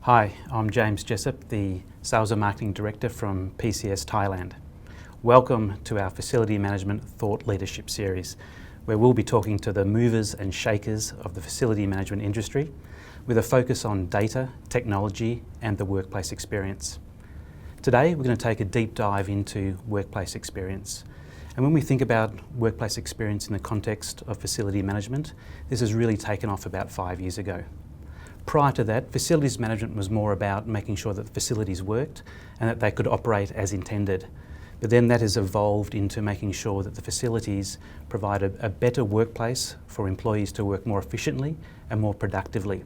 Hi, I'm James Jessup, the Sales and Marketing Director from PCS Thailand. Welcome to our Facility Management Thought Leadership Series, where we'll be talking to the movers and shakers of the facility management industry with a focus on data, technology and the workplace experience. Today we're going to take a deep dive into workplace experience. And when we think about workplace experience in the context of facility management, this has really taken off about 5 years ago. Prior to that, facilities management was more about making sure that the facilities worked and that they could operate as intended. But then that has evolved into making sure that the facilities provide a better workplace for employees to work more efficiently and more productively.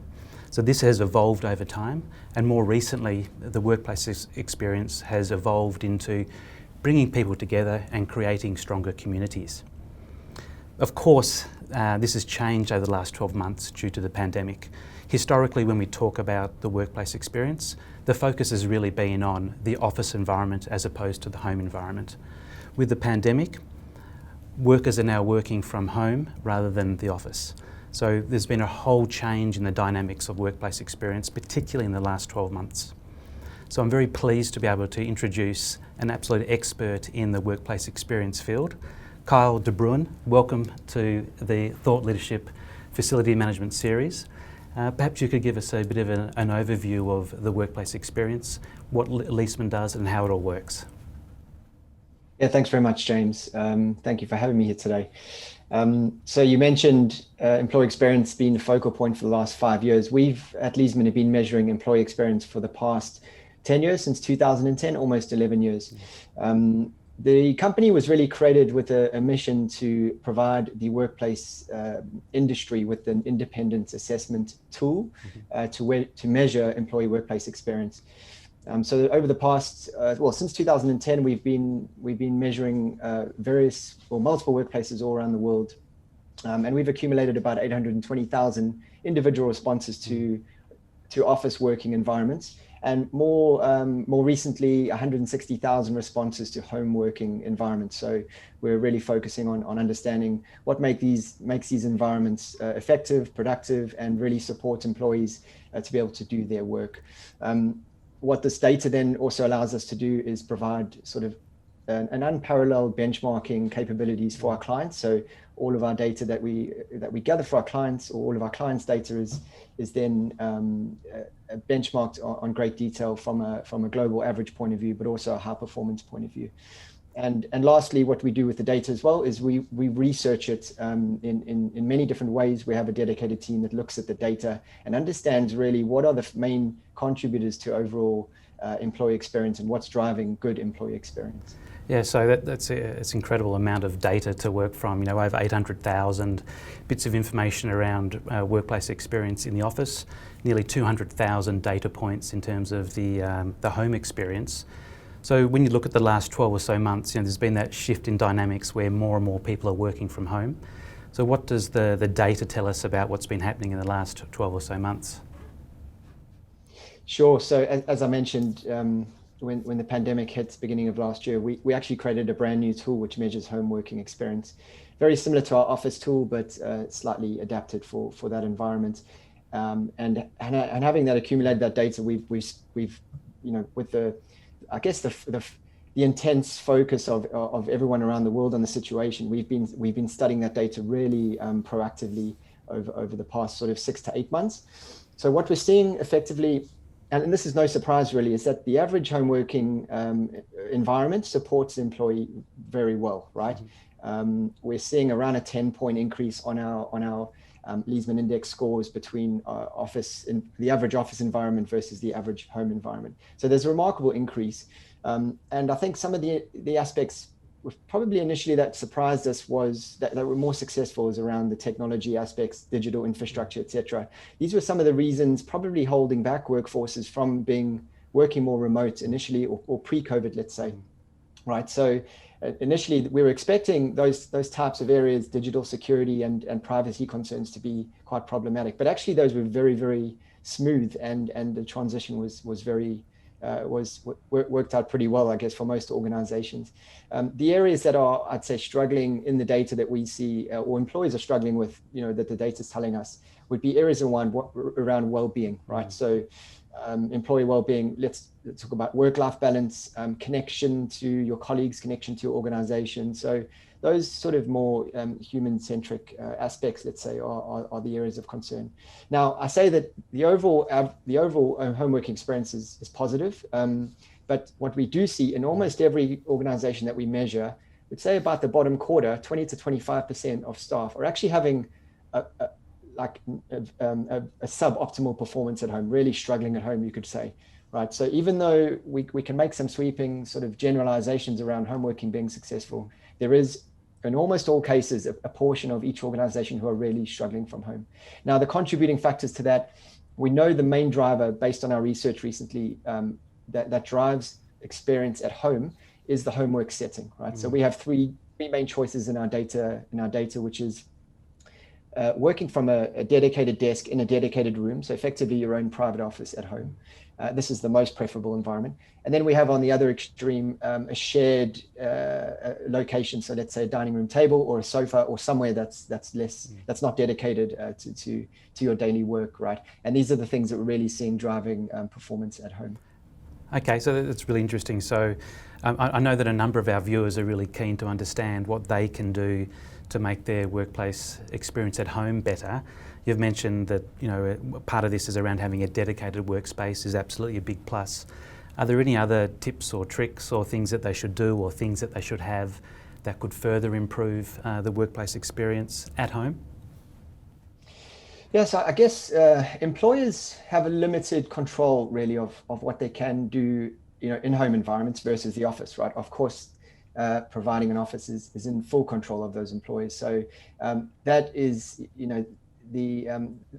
So this has evolved over time, and more recently the workplace experience has evolved into bringing people together and creating stronger communities. Of course, this has changed over the last 12 months due to the pandemic. Historically, when we talk about the workplace experience, the focus has really been on the office environment as opposed to the home environment. With the pandemic, workers are now working from home rather than the office. So there's been a whole change in the dynamics of workplace experience, particularly in the last 12 months. So I'm very pleased to be able to introduce an absolute expert in the workplace experience field. Kyle De Bruin, welcome to the Thought Leadership Facility Management Series. Perhaps you could give us a bit of an overview of the workplace experience, what Leesman does and how it all works. Yeah, thanks very much, James. Thank you for having me here today. So you mentioned employee experience being the focal point for the last 5 years. We've at Leesman have been measuring employee experience for the past 10 years, since 2010, almost 11 years. The company was really created with a mission to provide the workplace industry with an independent assessment tool to measure employee workplace experience. So over the past, since 2010, we've been measuring multiple workplaces all around the world, and we've accumulated about 820,000 individual responses to office working environments. And more recently, 160,000 responses to home working environments. So we're really focusing on understanding what makes these environments effective, productive, and really support employees to be able to do their work. What this data then also allows us to do is provide sort of an unparalleled benchmarking capabilities for our clients. So all of our data that we gather for our clients, or all of our clients' data is then benchmarked on great detail from a global average point of view, but also a high performance point of view. And lastly, what we do with the data as well is we research it in many different ways. We have a dedicated team that looks at the data and understands really what are the main contributors to overall employee experience and what's driving good employee experience. Yeah, so it's an incredible amount of data to work from, over 800,000 bits of information around workplace experience in the office, nearly 200,000 data points in terms of the home experience. So when you look at the last 12 or so months, there's been that shift in dynamics where more and more people are working from home. So what does the data tell us about what's been happening in the last 12 or so months? Sure, so as I mentioned, when the pandemic hit beginning of last year, we actually created a brand new tool which measures home working experience. Very similar to our office tool, but slightly adapted for that environment. And having that accumulated that data, we've with the intense focus of everyone around the world on the situation, we've been studying that data really proactively over the past sort of 6 to 8 months. So what we're seeing effectively, and this is no surprise really, is that the average home working environment supports the employee very well, right? We're seeing around a 10-point increase on our Leesman index scores between the average office environment versus the average home environment. So there's a remarkable increase. And I think some of the aspects probably initially that surprised us was that were more successful is around the technology aspects, digital infrastructure, etc. These were some of the reasons probably holding back workforces from working more remote initially or pre-COVID, let's say, right? So initially we were expecting those types of areas, digital security and privacy concerns, to be quite problematic, but actually those were very, very smooth, and the transition worked out pretty well, I guess, for most organizations. The areas that are, I'd say, struggling in the data that we see, or employees are struggling with, that the data is telling us, would be areas around well-being, right? So employee well-being, let's talk about work-life balance, connection to your colleagues, connection to your organization. So those sort of more human-centric aspects, let's say, are the areas of concern. Now, I say that the overall home working experience is positive, but what we do see in almost every organization that we measure, we'd say about the bottom quarter, 20 to 25% of staff are actually having a suboptimal performance at home, really struggling at home, you could say, right? So even though we can make some sweeping sort of generalizations around home working being successful, there is, in almost all cases, a portion of each organization who are really struggling from home. Now, the contributing factors to that, we know the main driver based on our research recently that drives experience at home is the homework setting, right? So we have three main choices in our data, which is working from a dedicated desk in a dedicated room, so effectively your own private office at home. This is the most preferable environment. And then we have on the other extreme a shared location, so let's say a dining room table or a sofa or somewhere that's not dedicated to your daily work, right? And these are the things that we're really seeing driving performance at home. Okay, so that's really interesting. So I know that a number of our viewers are really keen to understand what they can do to make their workplace experience at home better. You've mentioned that, you know, part of this is around having a dedicated workspace is absolutely a big plus. Are there any other tips or tricks or things that they should do or things that they should have that could further improve the workplace experience at home? Yes, I guess employers have a limited control really of what they can do, you know, in home environments versus the office, right? Of course, providing an office is in full control of those employees. So that is, you know, the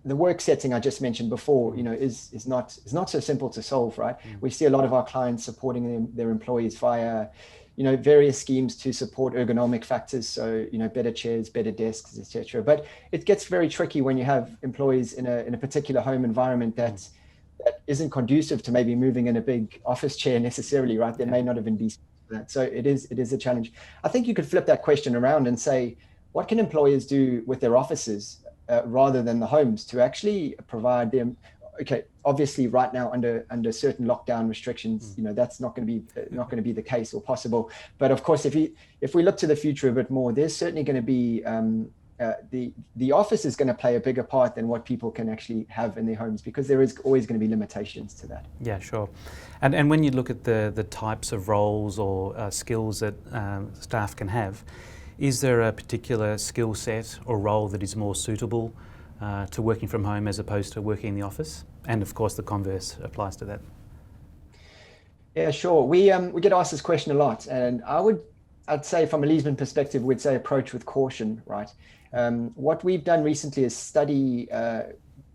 work setting I just mentioned before, you know, is not so simple to solve, right? We see a lot of our clients supporting their employees via, you know, various schemes to support ergonomic factors. So, you know, better chairs, better desks, etc. But it gets very tricky when you have employees in a particular home environment that isn't conducive to maybe moving in a big office chair necessarily, right? There may not even be that. So it is a challenge. I think you could flip that question around and say, what can employers do with their offices rather than the homes to actually provide them? Okay, obviously, right now under certain lockdown restrictions, you know, that's not going to be the case or possible. But of course, if we look to the future a bit more, there's certainly going to be the office is going to play a bigger part than what people can actually have in their homes, because there is always going to be limitations to that. Yeah, sure. And when you look at the types of roles or skills that staff can have, is there a particular skill set or role that is more suitable to working from home as opposed to working in the office? And of course, the converse applies to that. Yeah, sure. We get asked this question a lot, and I'd say from a Leesman perspective, we'd say approach with caution, right? What we've done recently is study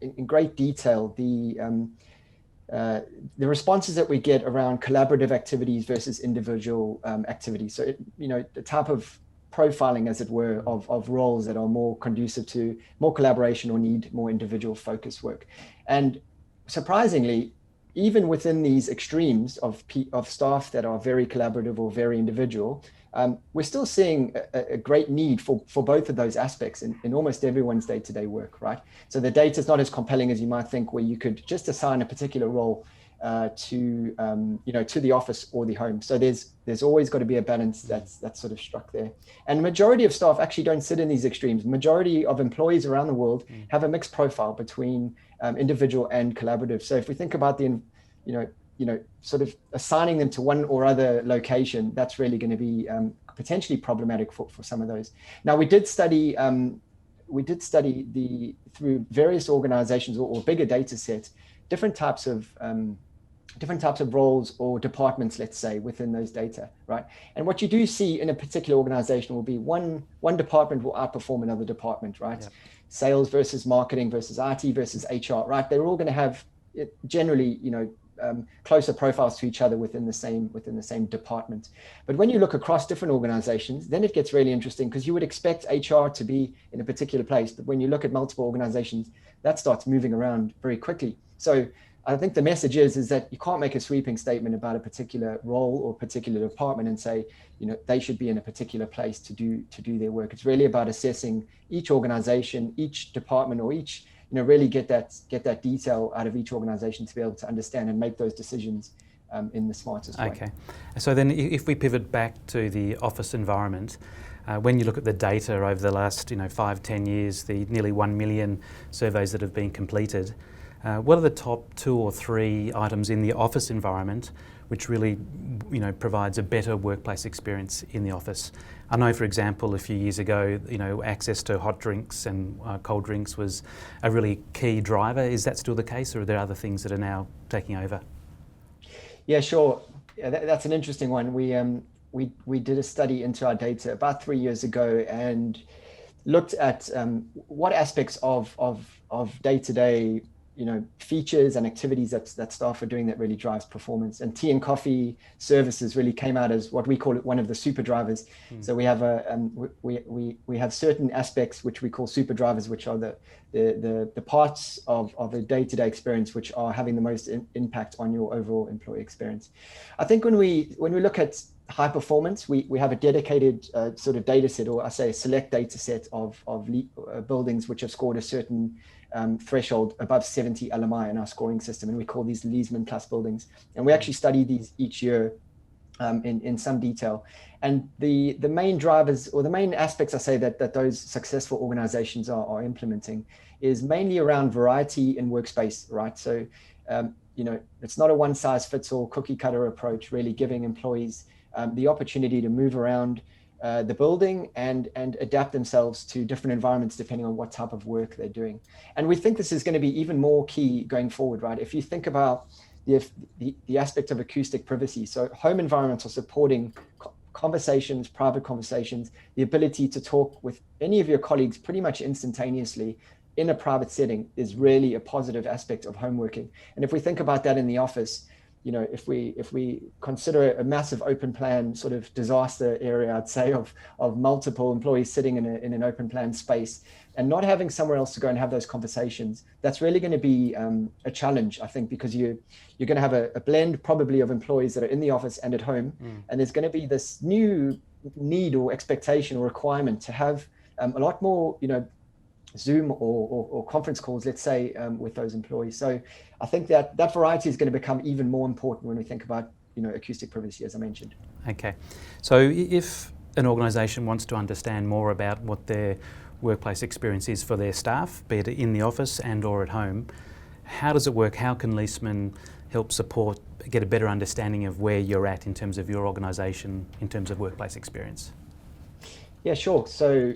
in great detail the responses that we get around collaborative activities versus individual activities. So, you know, the type of profiling, as it were, of roles that are more conducive to more collaboration or need more individual focused work. And surprisingly, even within these extremes of staff that are very collaborative or very individual, we're still seeing a great need for both of those aspects in almost everyone's day-to-day work, right? So the data is not as compelling as you might think, where you could just assign a particular role to the office or the home. So there's always got to be a balance that's sort of struck there. And majority of staff actually don't sit in these extremes. Majority of employees around the world have a mixed profile between individual and collaborative. So if we think about sort of assigning them to one or other location, that's really going to be potentially problematic for some of those. Now, we did study through various organizations or bigger data sets, different types of roles or departments, let's say, within those data, right? And what you do see in a particular organization will be one department will outperform another department, right? Yeah. Sales versus marketing versus IT versus HR, right? They're all going to have generally, closer profiles to each other within the same department. But when you look across different organizations, then it gets really interesting, because you would expect HR to be in a particular place, but when you look at multiple organizations, that starts moving around very quickly. So I think the message is that you can't make a sweeping statement about a particular role or particular department and say, they should be in a particular place to do their work. It's really about assessing each organization, each department, or each really get that detail out of each organization to be able to understand and make those decisions in the smartest way. Okay, so then if we pivot back to the office environment, when you look at the data over the last 5-10 years, the nearly 1 million surveys that have been completed, what are the top 2 or 3 items in the office environment which really provides a better workplace experience in the office? I know, for example, a few years ago, access to hot drinks and cold drinks was a really key driver. Is that still the case, or are there other things that are now taking over? Yeah, sure. Yeah, that's an interesting one. We did a study into our data about 3 years ago and looked at what aspects of day-to-day features and activities that staff are doing that really drives performance. And tea and coffee services really came out as what we call it, one of the super drivers. So we have we have certain aspects which we call super drivers, which are the parts of a day-to-day experience which are having the most impact on your overall employee experience. I think when we look at high performance, we have a dedicated sort of data set, or I say a select data set of buildings which have scored a certain threshold above 70 LMI in our scoring system, and we call these Leesman class buildings. And we actually study these each year in some detail. And the main drivers, or the main aspects I say that those successful organizations are implementing, is mainly around variety in workspace, right? So it's not a one size fits all cookie cutter approach, really giving employees the opportunity to move around the building and adapt themselves to different environments depending on what type of work they're doing. And we think this is going to be even more key going forward, right? If you think about the aspect of acoustic privacy, so home environments are supporting conversations, private conversations, the ability to talk with any of your colleagues pretty much instantaneously in a private setting is really a positive aspect of home working. And if we think about that in the office, if we consider a massive open plan sort of disaster area, I'd say, of multiple employees sitting in an open plan space and not having somewhere else to go and have those conversations, that's really going to be a challenge, I think, because you're going to have a blend probably of employees that are in the office and at home. And there's going to be this new need or expectation or requirement to have a lot more, Zoom or conference calls, let's say, with those employees. So I think that variety is going to become even more important when we think about, acoustic privacy, as I mentioned. Okay. So if an organisation wants to understand more about what their workplace experience is for their staff, be it in the office and or at home, how does it work? How can Leesman help support, get a better understanding of where you're at in terms of your organisation, in terms of workplace experience? Yeah, sure. So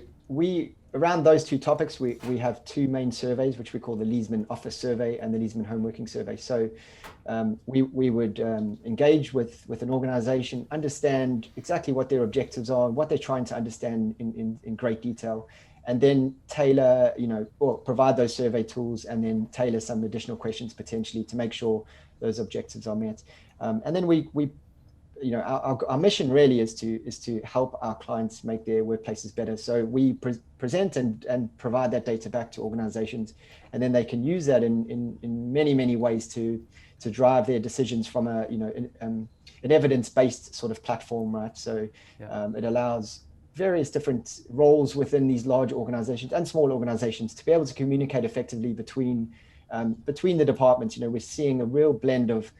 around those 2 topics, we have 2 main surveys, which we call the Leesman Office Survey and the Leesman Home Working Survey. So we would engage with an organization, understand exactly what their objectives are, what they're trying to understand in great detail, and then tailor, or provide those survey tools and then tailor some additional questions potentially to make sure those objectives are met. And then our mission really is to help our clients make their workplaces better. So we present and provide that data back to organizations, and then they can use that in many ways to drive their decisions from an evidence-based sort of platform, right? So it allows various different roles within these large organizations and small organizations to be able to communicate effectively between the departments. We're seeing a real blend of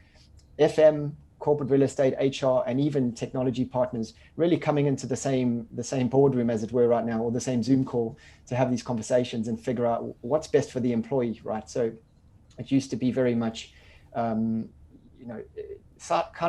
FM, corporate real estate, HR, and even technology partners really coming into the same boardroom, as it were, right now, or the same Zoom call to have these conversations and figure out what's best for the employee, right? So it used to be very much, kind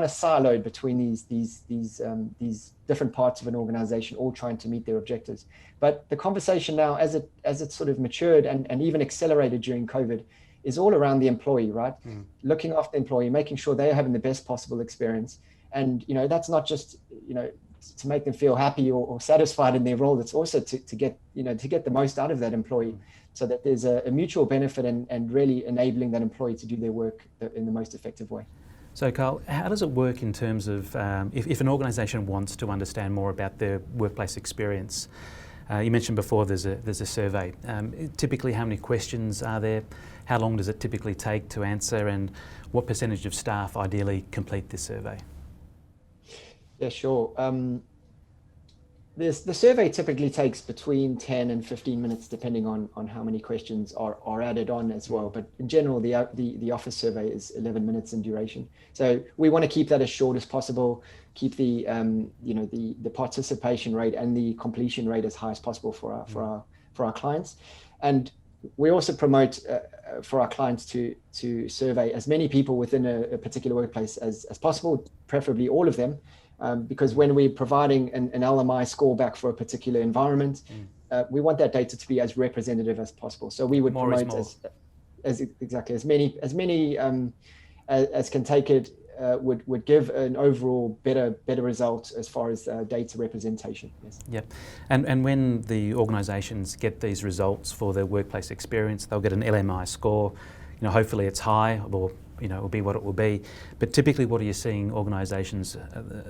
of siloed between these different parts of an organization, all trying to meet their objectives. But the conversation now, as it sort of matured and even accelerated during COVID, is all around the employee, right? Looking after the employee, making sure they're having the best possible experience. And, that's not just, to make them feel happy or satisfied in their role. It's also to get the most out of that employee, so that there's a mutual benefit and really enabling that employee to do their work in the most effective way. So Carl, how does it work in terms of if an organisation wants to understand more about their workplace experience? You mentioned before there's a survey. Typically, how many questions are there? How long does it typically take to answer, and what percentage of staff ideally complete this survey? Yeah, sure. The survey typically takes between 10 and 15 minutes, depending on how many questions are added on as well. But in general, the office survey is 11 minutes in duration. So we want to keep that as short as possible, keep the the participation rate and the completion rate as high as possible for our clients. And we also promote for our clients to survey as many people within a particular workplace as possible, preferably all of them. Because when we're providing an LMI score back for a particular environment, we want that data to be as representative as possible. So we would more promote as many as can take it would give an overall better result as far as data representation. Yes. Yep. And when the organisations get these results for their workplace experience, they'll get an LMI score. Hopefully it's high, or it will be what it will be. But typically, what are you seeing organisations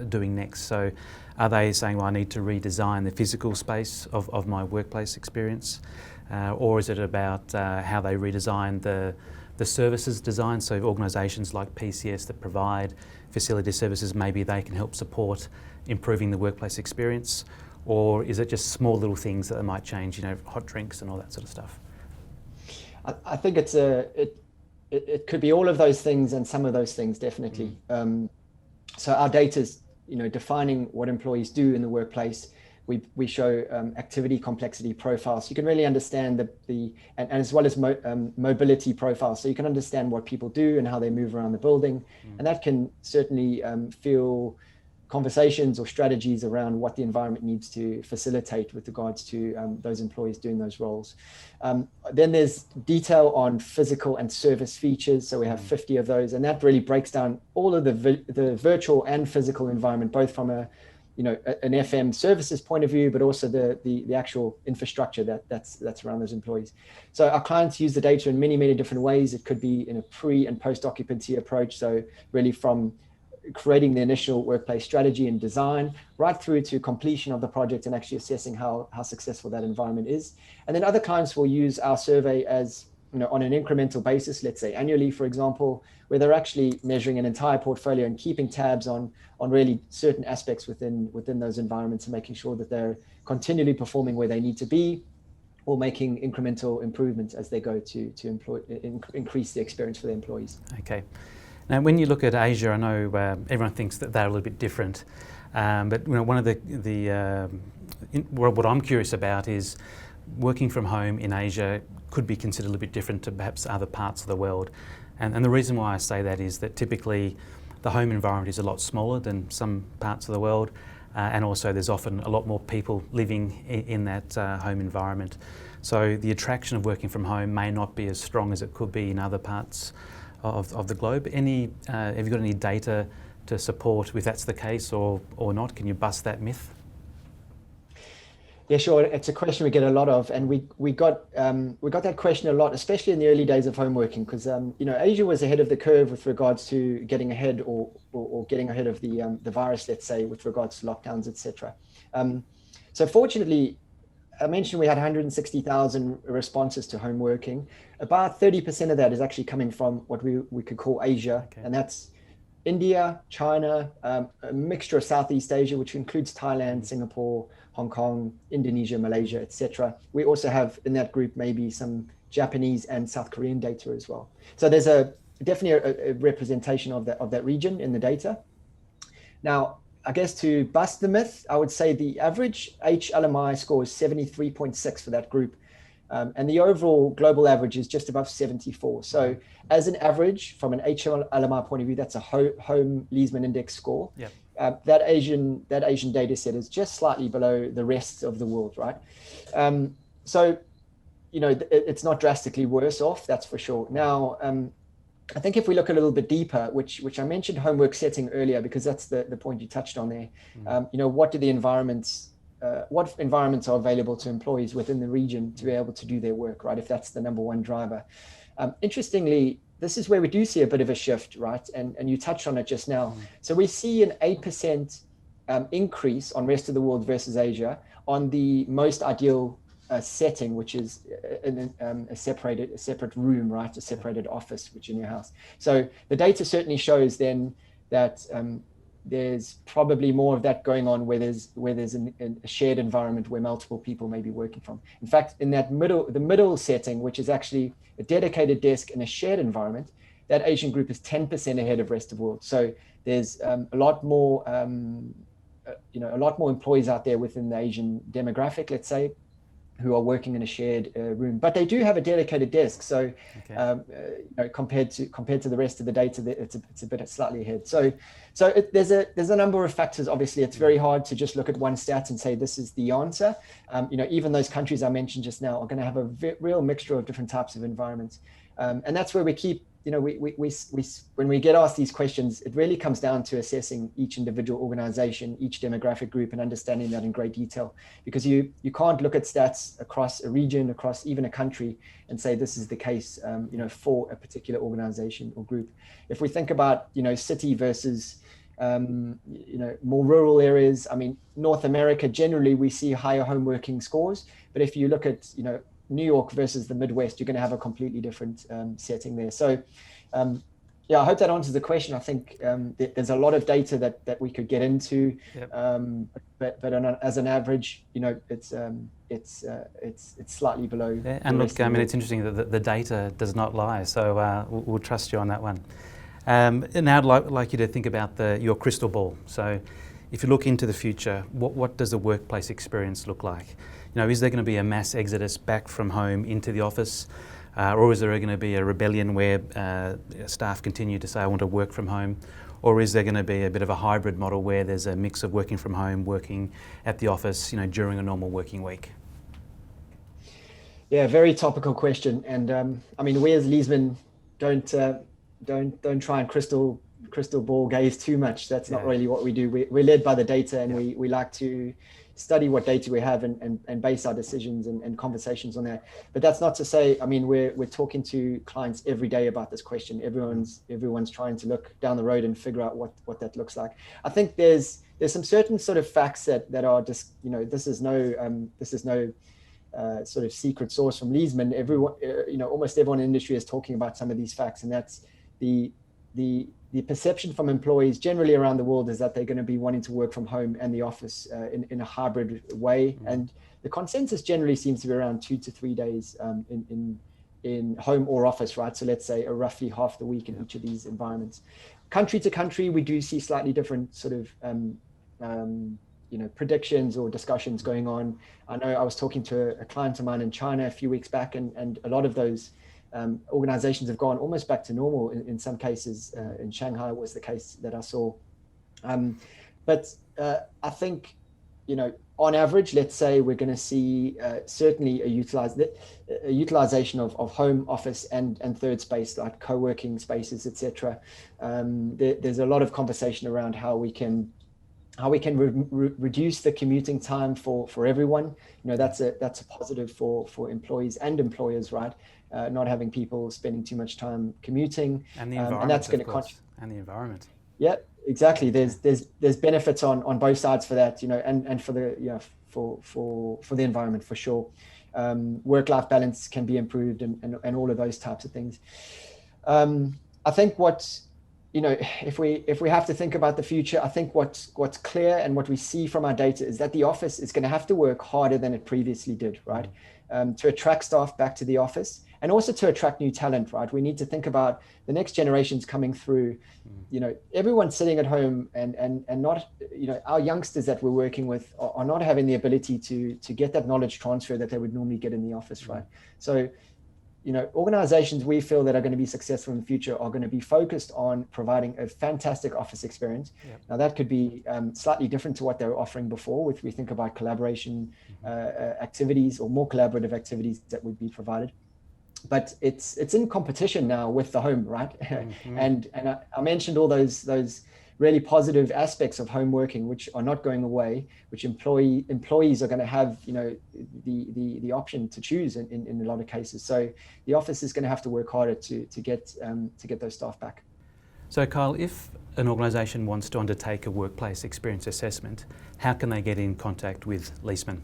doing next? So are they saying, well, I need to redesign the physical space of my workplace experience? Or is it about how they redesign the services design? So organisations like PCS that provide facility services, maybe they can help support improving the workplace experience? Or is it just small little things that they might change, hot drinks and all that sort of stuff? I think it could be all of those things and some of those things, definitely. So our data is, defining what employees do in the workplace. We show activity complexity profiles. So you can really understand and as well as mobility profiles. So you can understand what people do and how they move around the building. And that can certainly fuel conversations or strategies around what the environment needs to facilitate with regards to those employees doing those roles. Then there's detail on physical and service features. So we have 50 of those, and that really breaks down all of the virtual and physical environment, both from an FM services point of view, but also the actual infrastructure that's around those employees. So our clients use the data in many, many different ways. It could be in a pre and post occupancy approach. So really from creating the initial workplace strategy and design right through to completion of the project and actually assessing how successful that environment is. And then other clients will use our survey as, on an incremental basis, let's say annually, for example, where they're actually measuring an entire portfolio and keeping tabs on really certain aspects within those environments and making sure that they're continually performing where they need to be, or making incremental improvements as they go to increase the experience for the employees. Okay. Now, when you look at Asia, I know everyone thinks that they're a little bit different, but one of what I'm curious about is working from home in Asia could be considered a little bit different to perhaps other parts of the world. And the reason why I say that is that typically the home environment is a lot smaller than some parts of the world, and also there's often a lot more people living in that home environment. So the attraction of working from home may not be as strong as it could be in other parts of the globe. Have you got any data to support if that's the case or not? Can you bust that myth? Yeah, sure. It's a question we get a lot of, and we got that question a lot, especially in the early days of home working, because Asia was ahead of the curve with regards to getting ahead or getting ahead of the virus, let's say, with regards to lockdowns, etc. So fortunately, I mentioned we had 160,000 responses to home working. About 30% of that is actually coming from what we could call Asia, and that's India, China, a mixture of Southeast Asia, which includes Thailand, Singapore, Hong Kong, Indonesia, Malaysia, etc. We also have in that group maybe some Japanese and South Korean data as well. So there's definitely a representation of that region in the data. Now, I guess to bust the myth, I would say the average HLMI score is 73.6 for that group. And the overall global average is just above 74. So as an average, from an HLMI point of view, that's a home Leesman index score. Yep. That Asian data set is just slightly below the rest of the world, right? So, it's not drastically worse off, that's for sure. Now, I think if we look a little bit deeper, which I mentioned homework setting earlier, because that's the point you touched on there. What environments are available to employees within the region to be able to do their work, right? If that's the number one driver. Interestingly, this is where we do see a bit of a shift, right? And you touched on it just now. So we see an 8% increase on rest of the world versus Asia on the most ideal setting, which is a separate room, right? A separated office, which in your house. So the data certainly shows then that there's probably more of that going on where there's a shared environment where multiple people may be working from. In fact, in the middle setting, which is actually a dedicated desk in a shared environment, that Asian group is 10% ahead of rest of the world. So there's a lot more employees out there within the Asian demographic, let's say, who are working in a shared room, but they do have a dedicated desk. So compared to the rest of the data, it's a bit slightly ahead. So there's a number of factors. Obviously, it's very hard to just look at one stat and say this is the answer. Even those countries I mentioned just now are going to have a real mixture of different types of environments, and that's where we keep. When we get asked these questions, it really comes down to assessing each individual organization, each demographic group, and understanding that in great detail. Because you can't look at stats across a region, across even a country, and say this is the case, for a particular organization or group. If we think about, city versus, more rural areas, North America, generally we see higher home working scores. But if you look at, New York versus the Midwest, you're going to have a completely different setting there. So, I hope that answers the question. I think there's a lot of data that we could get into, Yep. but as an average, it's slightly below. Yeah, and look, it's interesting that the data does not lie. So we'll trust you on that one. And now I'd like you to think about your crystal ball. So if you look into the future, what does the workplace experience look like? Is there going to be a mass exodus back from home into the office? Or is there going to be a rebellion where staff continue to say, I want to work from home? Or is there going to be a bit of a hybrid model where there's a mix of working from home, working at the office, during a normal working week? Yeah, very topical question. And we as Leesman don't try and crystal ball gaze too much. That's not really what we do. We're led by the data, and we like to study what data we have and base our decisions and conversations on that. But that's not to say, we're talking to clients every day about this question. Everyone's trying to look down the road and figure out what that looks like. I think there's some certain sort of facts that are just, this is no sort of secret source from Leesman. Everyone, almost everyone in the industry is talking about some of these facts, and that's the perception from employees generally around the world is that they're going to be wanting to work from home and the office in a hybrid way. Mm-hmm. And the consensus generally seems to be around 2 to 3 days in home or office, right? So let's say roughly half the week in each of these environments. Country to country, we do see slightly different sort of predictions or discussions going on. I know I was talking to a client of mine in China a few weeks back, and a lot of those organizations have gone almost back to normal in some cases. In Shanghai was the case that I saw. But I think, on average, let's say we're going to see certainly a utilization of home office and third space, like co-working spaces, etc. There's a lot of conversation around how we can reduce the commuting time for everyone. That's a positive for employees and employers, right? Not having people spending too much time commuting, and the environment, and that's going to and the environment. Yeah, exactly. There's benefits on both sides for that, and for the environment for sure. Work-life balance can be improved, and all of those types of things. I think if we have to think about the future, I think what's clear and what we see from our data is that the office is going to have to work harder than it previously did, right? To attract staff back to the office, and also to attract new talent, right? We need to think about the next generations coming through. Everyone's sitting at home and not, our youngsters that we're working with are not having the ability to get that knowledge transfer that they would normally get in the office, right? So, organizations we feel that are going to be successful in the future are going to be focused on providing a fantastic office experience. Yep. Now that could be slightly different to what they were offering before, if we think about collaboration activities or more collaborative activities that would be provided. But it's in competition now with the home, right? Mm-hmm. and I mentioned all those really positive aspects of home working, which are not going away, which employees are going to have, the option to choose in a lot of cases. So the office is going to have to work harder to get those staff back. So Kyle, if an organisation wants to undertake a workplace experience assessment, how can they get in contact with Leesman?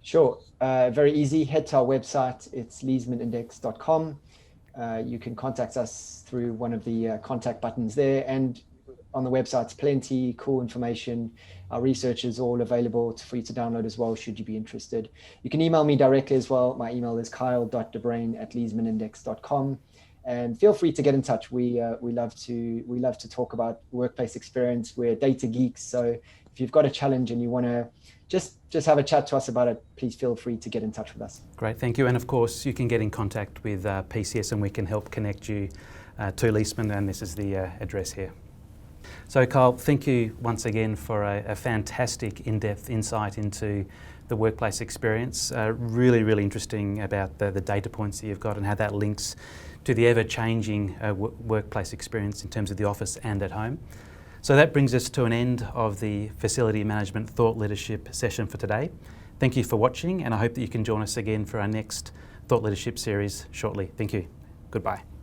Sure, very easy. Head to our website. It's leesmanindex.com. You can contact us through one of the contact buttons there. And on the website's plenty cool information. Our research is all available for you to download as well, should you be interested. You can email me directly as well. My email is kyle.debrain@leesmanindex.com. And feel free to get in touch. We love to talk about workplace experience. We're data geeks, so if you've got a challenge and you want to just have a chat to us about it, please feel free to get in touch with us. Great, thank you. And of course, you can get in contact with PCS and we can help connect you to Leesman, and this is the address here. So Kyle, thank you once again for a fantastic in-depth insight into the workplace experience. Really interesting about the data points that you've got and how that links to the ever-changing workplace experience in terms of the office and at home. So that brings us to an end of the Facility Management Thought Leadership session for today. Thank you for watching, and I hope that you can join us again for our next Thought Leadership series shortly. Thank you. Goodbye.